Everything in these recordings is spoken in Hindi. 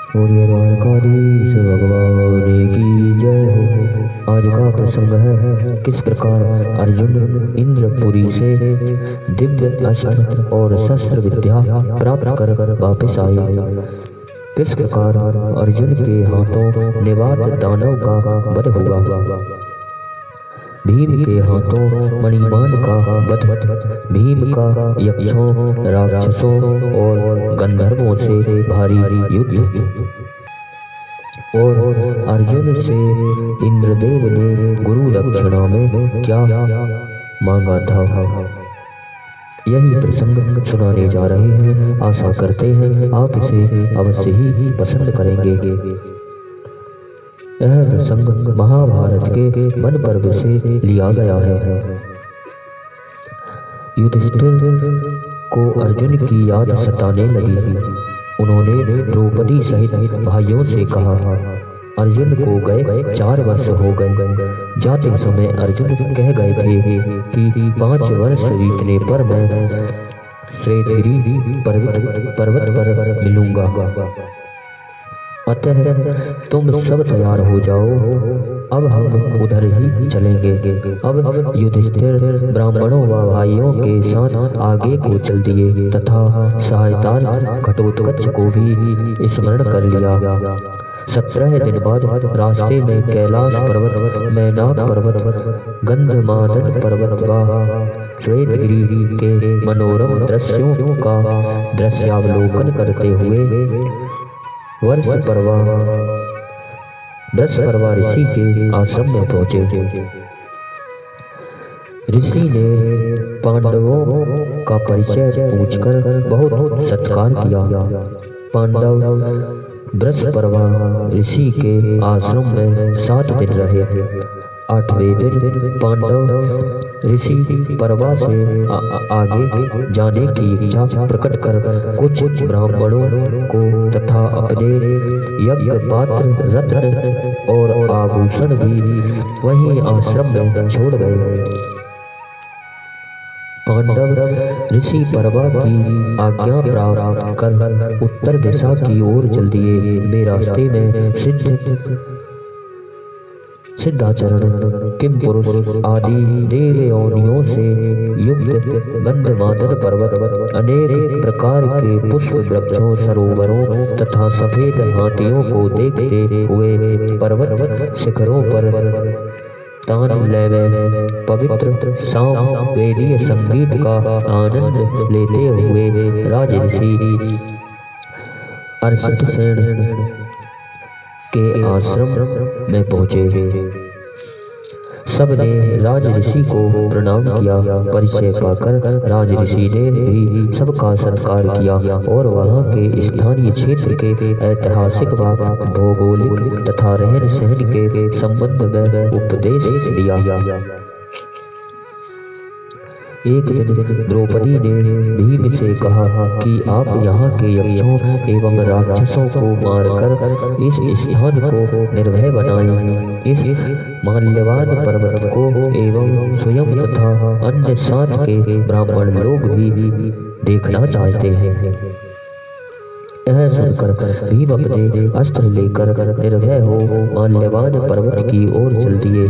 और ये द्वारकाधीश भगवान की जय हो। आज का प्रसंग है किस प्रकार अर्जुन इंद्रपुरी से दिव्य अस्त्र और शस्त्र विद्या प्राप्त कर वापस आए। किस प्रकार अर्जुन के हाथों निवात दानव का वध हुआ। भीम के हाथों मणिमान का वध, भीम का यक्षों, राक्षसों और गंधर्वों से भारी युद्ध, और अर्जुन से इंद्रदेव ने गुरु दक्षिणा में क्या मांगा था। यही प्रसंग सुनाने जा रहे हैं। आशा करते हैं आप इसे अवश्य ही पसंद करेंगे। यह प्रसंग महाभारत के वन पर्व से लिया गया है। युधिष्ठिर को अर्जुन की याद सताने लगी। उन्होंने द्रौपदी सहित भाइयों से कहा, अर्जुन को गए 4 वर्ष हो गए। जाते समय अर्जुन कह गए थे कि 5 वर्ष बीतने पर मैं श्वेतगिरी पर्वत पर मिलूंगा। अतः तुम सब तैयार हो जाओ, अब हम उधर ही चलेंगे। अब युधिष्ठिर ब्राह्मणों व भाइयों के साथ आगे को चल दिए तथा सहायता घटोत्कच को भी स्मरण कर लिया। 17 दिन बाद रास्ते में कैलाश पर्वत, मैनाक पर्वत, गंधमादन पर्वत व श्वेतगिरी के मनोरम दृश्यों का दृश्यावलोकन करते हुए बृहस्पति ऋषि के आश्रम में पहुंचे। ऋषि ने पांडवों का परिचय पूछकर बहुत सत्कार किया। पांडव बृहस्पति ऋषि के आश्रम में 7 दिन रहे। 8वें दिन पांडव ऋषि परवा से आगे जाने की इच्छा प्रकट कर कुछ ब्राह्मणों को तथा अपने यज्ञ पात्र, रत्न और आभूषण भी वहीं आश्रम में छोड़ गए। पांडव ऋषि परवा की आज्ञा प्राप्त कर उत्तर दिशा की ओर चल दिए। वे रास्ते में सिद्धाचरण, किम पुरुष आदि देवयोनियों से युक्त गंधमादन पर्वत, अनेक प्रकार के पुष्प वृक्षों, सरोवरों तथा सफेद हाथियों को देखते हुए पर्वत शिखरों पर तान लय पवित्र साम वेदीय संगीत का आनंद लेते हुए राजऋषि अर्षसेन के आश्रम में पहुंचे। सबने राजऋषि को प्रणाम किया। परिचय पाकर राजऋषि ने भी सबका सत्कार किया और वहां के स्थानीय क्षेत्र के ऐतिहासिक व भौगोलिक तथा रहन सहन के संबंध में उपदेश दिया। एक दिन द्रौपदी ने भीम से कहा कि आप यहाँ के यक्षों एवं राक्षसों को मारकर इस स्थान को निर्भय बनाएं। इस माल्यवान पर्वत को एवं स्वयं तथा अन्य साथ के ब्राह्मण लोग भी देखना चाहते हैं। यह सुनकर भीम अपने अस्त्र लेकर निर्भय हो माल्यवान पर्वत की ओर चल दिए।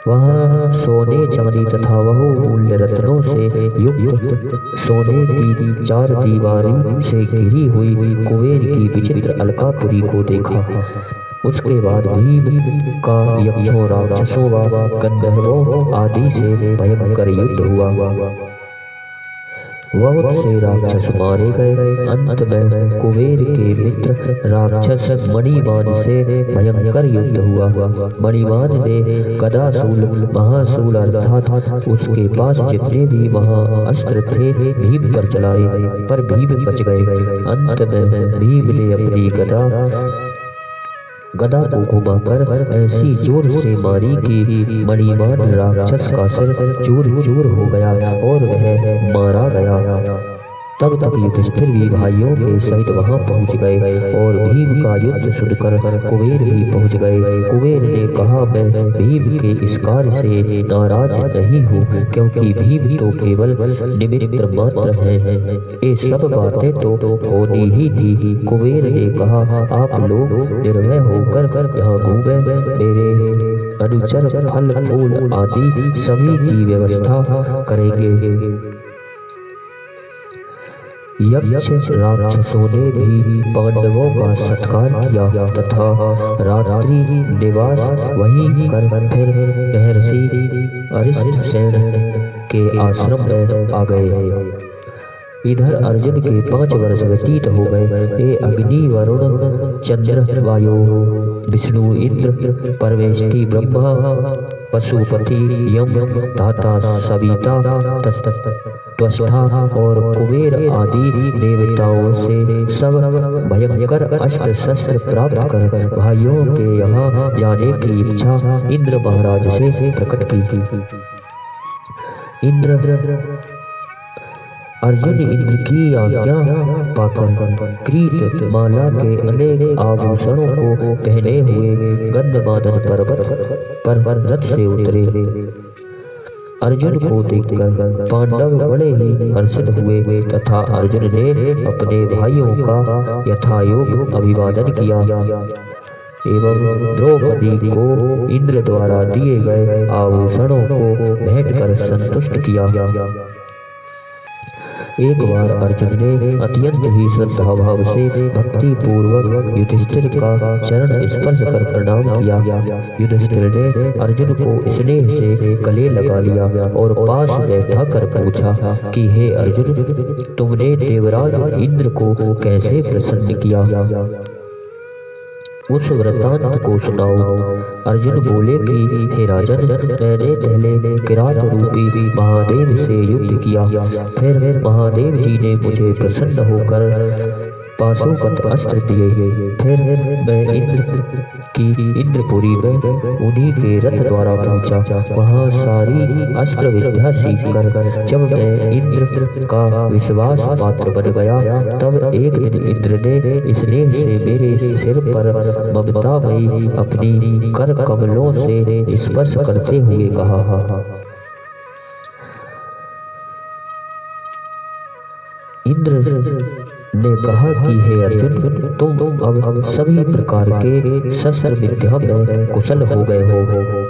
वहाँ सोने, चांदी तथा बहुमूल्य रत्नों से युक्त सोने की 4 दीवारी से घिरी हुई कुबेर की विचित्र अलकापुरी को देखा। उसके बाद भीम का यक्षों, राक्षसों व गंधर्वों आदि से भयंकर युद्ध हुआ। बहुत से राक्षस मारे गए। अंत में कुबेर के मित्र राक्षस मणिमान से भयंकर युद्ध हुआ। मणिमान ने गदासूल, महासूल अर्थात उसके पास जितने भी महाअस्त्र थे भीम पर चलाए, पर भीम बच गए। अंत में भीम ने अपनी गदा को घुमाकर ऐसी जोर से मारी कि मणिमान राक्षस का सिर चूर चूर हो गया और वह मारा गया। तब तक युधिष्ठिर भी भाइयों के सहित वहां पहुंच गए और भीम का युद्ध सुनकर कुबेर भी पहुंच गए। कुबेर ने कहा, मैं भीम के इस कार्य से नाराज नहीं हूँ, क्योंकि भीम तो केवल निमित्त मात्र है। ये सब बातें तो होनी ही थी। कुबेर ने कहा, आप लोग निर्भय होकर यहाँ घूमे, मेरे अनुचर फल फूल आदि सभी की व्यवस्था करेंगे। यक्ष राक्षसों ने भी पांडवों का सत्कार किया तथा रात्रि निवास वहीं कर फिर महर्षि अरिष्टसेन के आश्रम में आ गए। इधर अर्जुन के 5 वर्ष व्यतीत हो गए। ये अग्नि, वरुण, चंद्र, वायु, विष्णु, इंद्र, परमेष्टि, ब्रह्मा, पशुपति, यम, धाता, सविता, त्वष्टा और कुबेर आदि देवताओं से सब भयंकर अस्त्र शस्त्र प्राप्त कर भाइयों के यहाँ जाने की इच्छा इंद्र महाराज से प्रकट की। अर्जुन इंद्र की आज्ञा पाकर कृत माला के अनेक आभूषणों को पहने हुए गंधमादन पर्वत पर रथ से उतरे। अर्जुन को देखकर पांडव बड़े ही हर्षित हुए तथा अर्जुन ने अपने भाइयों का यथायोग्य अभिवादन किया एवं द्रौपदी को इंद्र द्वारा दिए गए आभूषणों को भेंट कर संतुष्ट किया। एक बार अर्जुन ने अत्यंत ही श्रद्धा भाव से भक्ति पूर्वक युधिष्ठिर का चरण स्पर्श कर प्रणाम किया। युधिष्ठिर ने अर्जुन को स्नेह से गले लगा लिया और पास बैठा कर पूछा कि हे अर्जुन, तुमने देवराज इंद्र को कैसे प्रसन्न किया? उस वृत्तांत को सुनाओ। अर्जुन बोले कि हे राजन, मैंने पहले किरात रूपी महादेव से युद्ध किया, फिर महादेव जी ने मुझे प्रसन्न होकर पाशुपत अस्त्र दिए, फिर मैं इंद्रपुरी में उन्हीं के रथ द्वारा पहुंचा। वहां सारी अस्त्र विद्या सीख कर जब मैं इंद्र का विश्वास पात्र बन गया, तब एक दिन इंद्र ने स्नेह से मेरे सिर पर ममता में अपनी कर कमलों से स्पर्श करते हुए कहा। इंद्र ने कहा कि हे अर्जुन, तुम अब सभी प्रकार के शस्त्र विद्या में कुशल हो गए हो।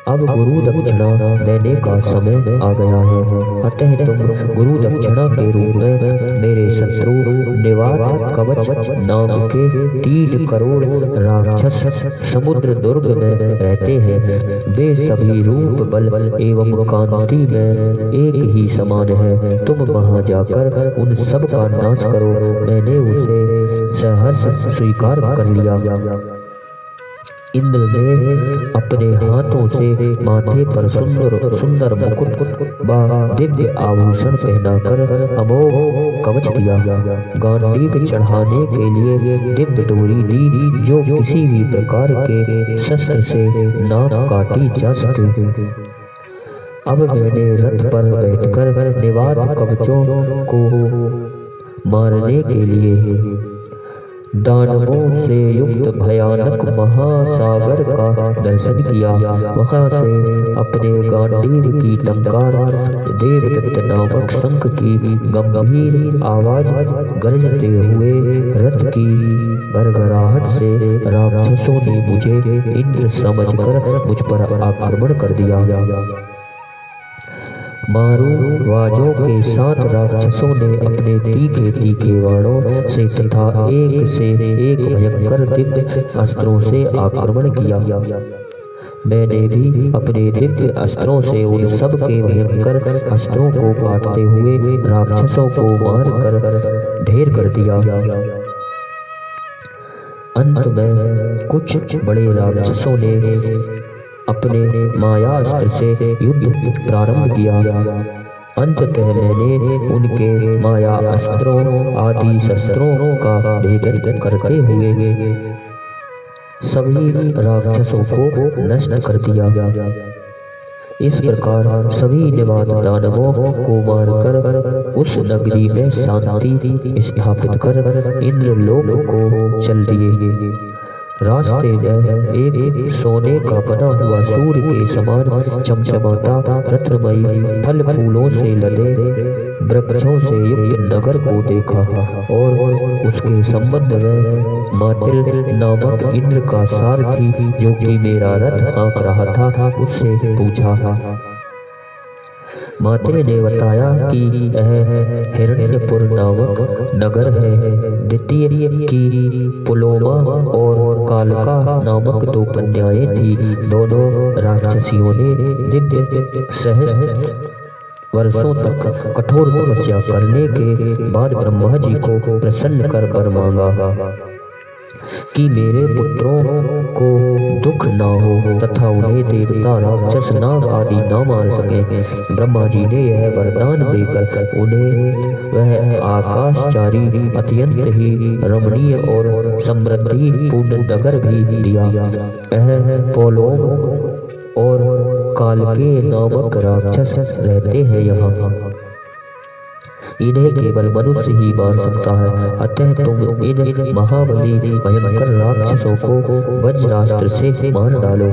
अब गुरु दक्षिणा देने का समय आ गया है, अतः तुम गुरु दक्षिणा के रूप में मेरे शत्रु निवात कवच नाम के 3 करोड़ राक्षस समुद्र दुर्ग में रहते हैं। वे सभी रूप, बल एवं कांति में एक ही समान है। तुम वहां जाकर उन सब का नाश करो। मैंने उसे सहर्ष स्वीकार कर लिया। इंद्र ने अपने हाथों से माथे पर सुंदर मुकुट व दिव्य आभूषण पहनाकर अमोघ कवच दिया। गांडीव चढ़ाने के लिए दिव्य डोरी दी, जो किसी भी प्रकार के शस्त्र से ना काटी जा सके। अब मैंने रथ पर बैठकर निवात कवचों को मारने के लिए दानवों से युक्त भयानक महासागर का दर्शन किया। वहां से अपने गांडीव की टंकार, देवदत्त नामक शंख की गंभीर आवाज गरजते हुए रथ की गड़गड़ाहट से राक्षसों ने मुझे इंद्र समझकर मुझ पर आक्रमण कर दिया। मारू वाजों के साथ राक्षसों ने अपने तीखे तीखे बाणों से तथा एक से एक भयंकर दिव्य अस्त्रों से आक्रमण किया। मैंने भी अपने दिव्य अस्त्रों से उन सब के भयंकर अस्त्रों को काटते हुए राक्षसों को मार कर ढेर कर दिया। अंत में कुछ बड़े राक्षसों ने अपने मायास्त्र से युद्ध प्रारंभ किया। अंततः मैंने उनके माया अस्त्रों आदि शस्त्रों का भेदन करते हुए सभी राक्षसों को नष्ट कर दिया। इस प्रकार सभी निवात दानवों को मारकर उस नगरी में शांति स्थापित कर इंद्रलोक को चल दिए। रास्ते में एक सोने का बना हुआ सूर्य के समान चमचमाता रत्नमयी फल फूलों से लदे वृक्षों से युक्त नगर को देखा और उसके संबंध में मातिल नामक इंद्र का सारथी, जो कि मेरा रथ हाँक रहा था, उससे पूछा। मातिल ने बताया कि यह हिरण्यपुर नामक नगर है। द्वितीय की पुलोमा और कालका नामक दो कन्याएं थी। दोनों राक्षसियों ने दिव्य सहस्त्र वर्षों तक कठोर तपस्या करने के बाद ब्रह्मा जी को प्रसन्न कर मांगा कि मेरे पुत्रों को दुख न हो तथा उन्हें देवता राक्षस नाग आदि न मार सके। ब्रह्मा जी ने यह वरदान देकर उन्हें वह आकाशचारी अत्यंत ही रमणीय और समृद्धि पूर्ण नगर भी दिया। यह पोलोम और कालके नामक राक्षस रहते हैं यहाँ। इन्हें केवल मनुष्य ही मार सकता है, अतः तुम इन महाबली भयंकर राक्षसों को वज्रास्त्र से मार डालो।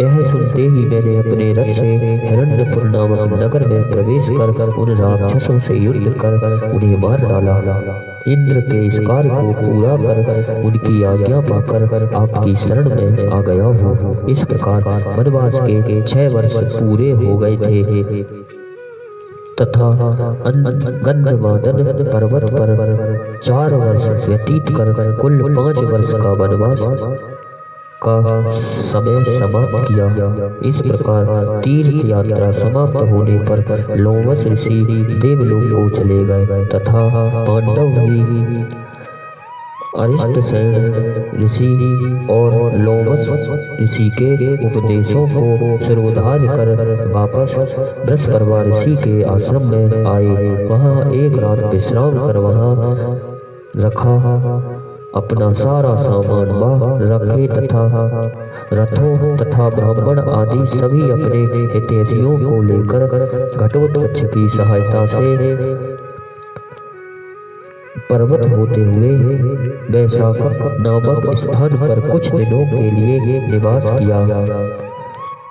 यह सुनते ही मैंने अपने रथ से हिरण्यपुर नामक नगर में प्रवेश कर उन राक्षसों से युद्ध कर उन्हें मार डाला। इंद्र के इस कार्य को पूरा कर उनकी आज्ञा पाकर आपकी शरण में आ गया हूँ। इस प्रकार वनवास के 6 वर्ष पूरे हो गए थे तथा गंधमादन पर्वत पर 4 वर्ष व्यतीत कर कुल 5 वर्ष का वनवास का समय समाप्त किया। इस प्रकार तीर्थ यात्रा समाप्त होने पर लोमस ऋषि देवलोक को चले गए तथा पांडव भी अरिष्टसेन ऋषि और लोमस ऋषि के उपदेशों को सिरोधार्य कर वापस बृहस्पति ऋषि के आश्रम में आए। वहां एक रात विश्राम कर वहां रखा अपना सारा सामान बाहर रखे तथा रथों तथा ब्राह्मण आदि सभी अपने हितैषियों को लेकर घटोत्कच की सहायता से पर्वत होते हुए वैशाख नामक स्थान पर कुछ दिनों के लिए निवास किया।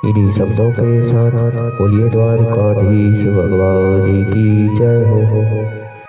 इन्हीं शब्दों के साथ बोलिए द्वारकाधीश भगवान की जय हो।